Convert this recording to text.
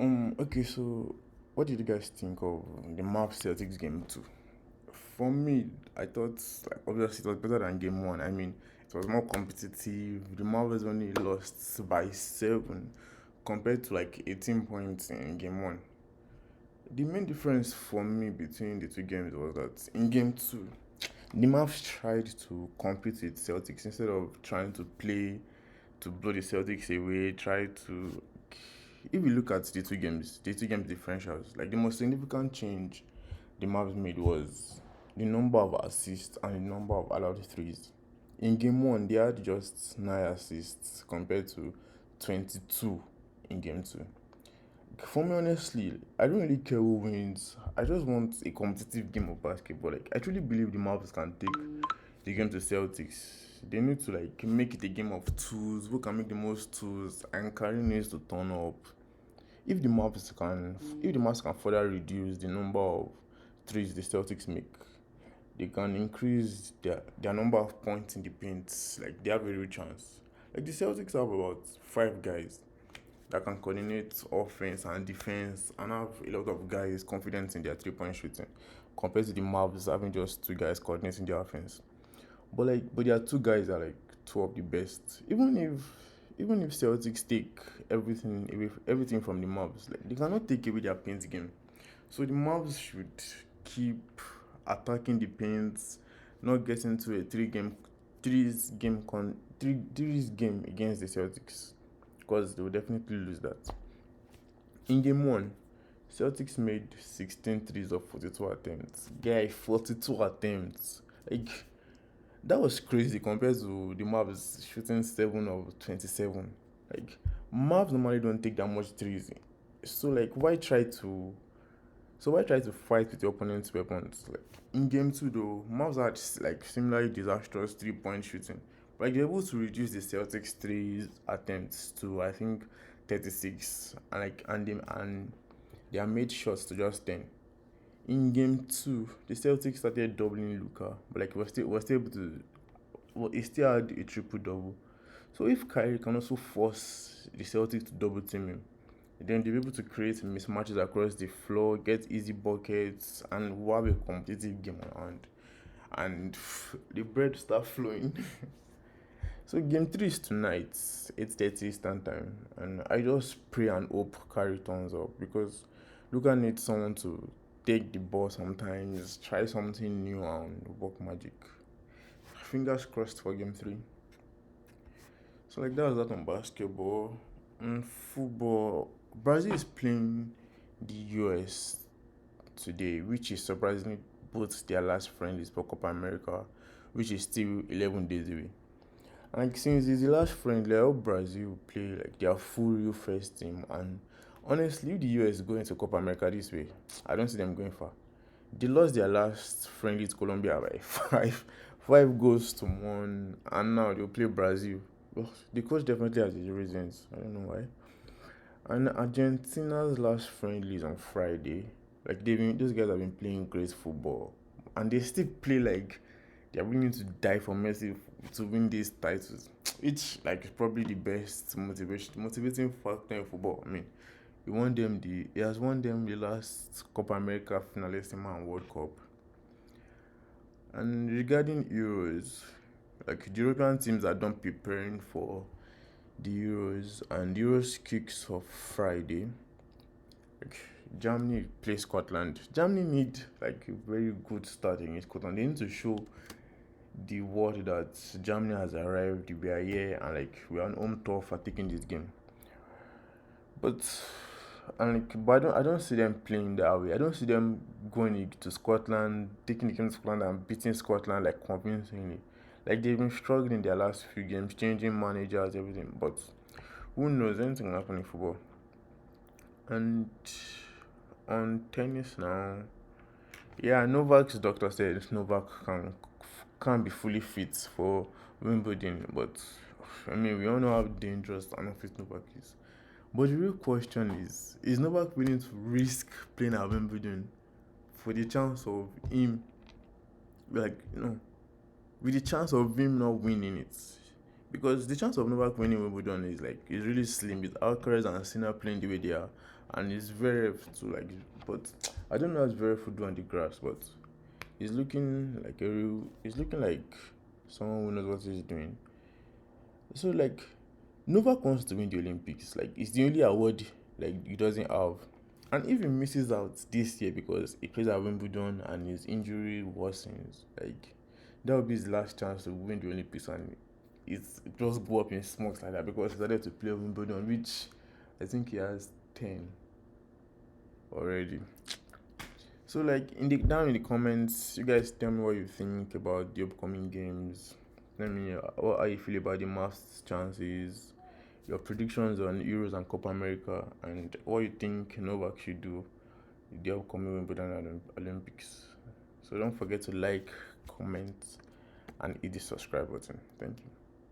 Okay, so what did you guys think of the Mavs Celtics game two? For me, I thought like obviously it was better than game one. I mean, it was more competitive. The Mavs only lost by 7 compared to like 18 points in game one. The main difference for me between the two games was that in game two, the Mavs tried to compete with Celtics instead of trying to play to blow the Celtics away, try to if you look at the two games differentials, like the most significant change the Mavs made was the number of assists and the number of allowed threes. In game one, they had just 9 assists compared to 22 in game two. For me, honestly, I don't really care who wins. I just want a competitive game of basketball. Like, I truly believe the Mavs can take the game to Celtics. They need to like make it a game of twos. Who can make the most twos? And Curry needs to turn up. If the Mavs can further reduce the number of threes the Celtics make, they can increase their number of points in the paint. Like they have a real chance. Like the Celtics have about 5 guys that can coordinate offense and defense and have a lot of guys confident in their 3 point shooting compared to the Mavs having just 2 guys coordinating their offense. But there are 2 guys that are like two of the best. Even if Celtics take everything from the Mavs, like they cannot take away their paint game. So the Mavs should keep attacking the paint, not get into a threes game against the Celtics because they will definitely lose that. In game one, Celtics made 16 threes of 42 attempts. Guy, 42 attempts. Like that was crazy compared to the Mavs shooting 7 of 27. Like Mavs normally don't take that much threes. So like why try to fight with your opponent's weapons? Like in game two though, Mavs had like similarly disastrous 3 point shooting. But like, they're able to reduce the Celtics threes attempts to I think 36 and they are made shots to just 10. In game two, the Celtics started doubling Luca, but like was still able to he still had a triple double. So if Kyrie can also force the Celtics to double team him, then they'll be able to create mismatches across the floor, get easy buckets, and we'll have a competitive game on hand. And the bread start flowing. So game three is tonight, 8:30 Eastern time, and I just pray and hope Kyrie turns up because Luka needs someone to take the ball sometimes, try something new and work magic. Fingers crossed for game three. So like that was that on basketball. On football, Brazil is playing the US today, which is surprisingly both their last friendlies for Copa America, which is still 11 days away. And like, since it's the last friendly, I hope Brazil will play like their full real first team. And honestly, if the US go into Copa America this way, I don't see them going far. They lost their last friendly to Colombia by five goals to one, and now they'll play Brazil. Well, the coach definitely has his reasons. I don't know why. And Argentina's last friendly is on Friday. Like those guys have been playing great football, and they still play like they're willing to die for Messi to win these titles. Which like is probably the best motivating factor in football. I mean, he has won them the last Copa America finalissima and World Cup. And regarding Euros, like the European teams are done preparing for the Euros, and the Euros kicks off Friday. Like Germany play Scotland. Germany need like a very good start against Scotland. They need to show the world that Germany has arrived. We are here, and like we are on home turf for taking this game. But I don't see them playing that way. I don't see them going to Scotland, taking the game to Scotland and beating Scotland like convincingly. Like they've been struggling in their last few games, changing managers, everything. But who knows? Anything can happen in football. And on tennis now, yeah, Novak's doctor said Novak can't be fully fit for Wimbledon, but I mean we all know how dangerous and unfit Novak is. But the real question is Novak willing to risk playing at Wimbledon for the chance of him, like, with the chance of him not winning it? Because the chance of Novak winning Wimbledon is really slim with Alcaraz and Sinner playing the way they are, and it's very rough too. Like, but I don't know how Zverev do on the grass, but he's looking like a real. He's looking like someone who knows what he's doing. So like, Novak wants to win the Olympics. Like, it's the only award like he doesn't have. And if he misses out this year because he plays at Wimbledon and his injury worsens, like that would be his last chance to win the Olympics, and it just go up in smokes like that because he started to play Wimbledon, which I think he has 10 already. So like down in the comments, you guys tell me what you think about the upcoming games. Let me know how you feel about the Mavs chances, your predictions on Euros and Copa America, and what you think Novak should do in the upcoming Wimbledon Olympics. So don't forget to like, comment, and hit the subscribe button. Thank you.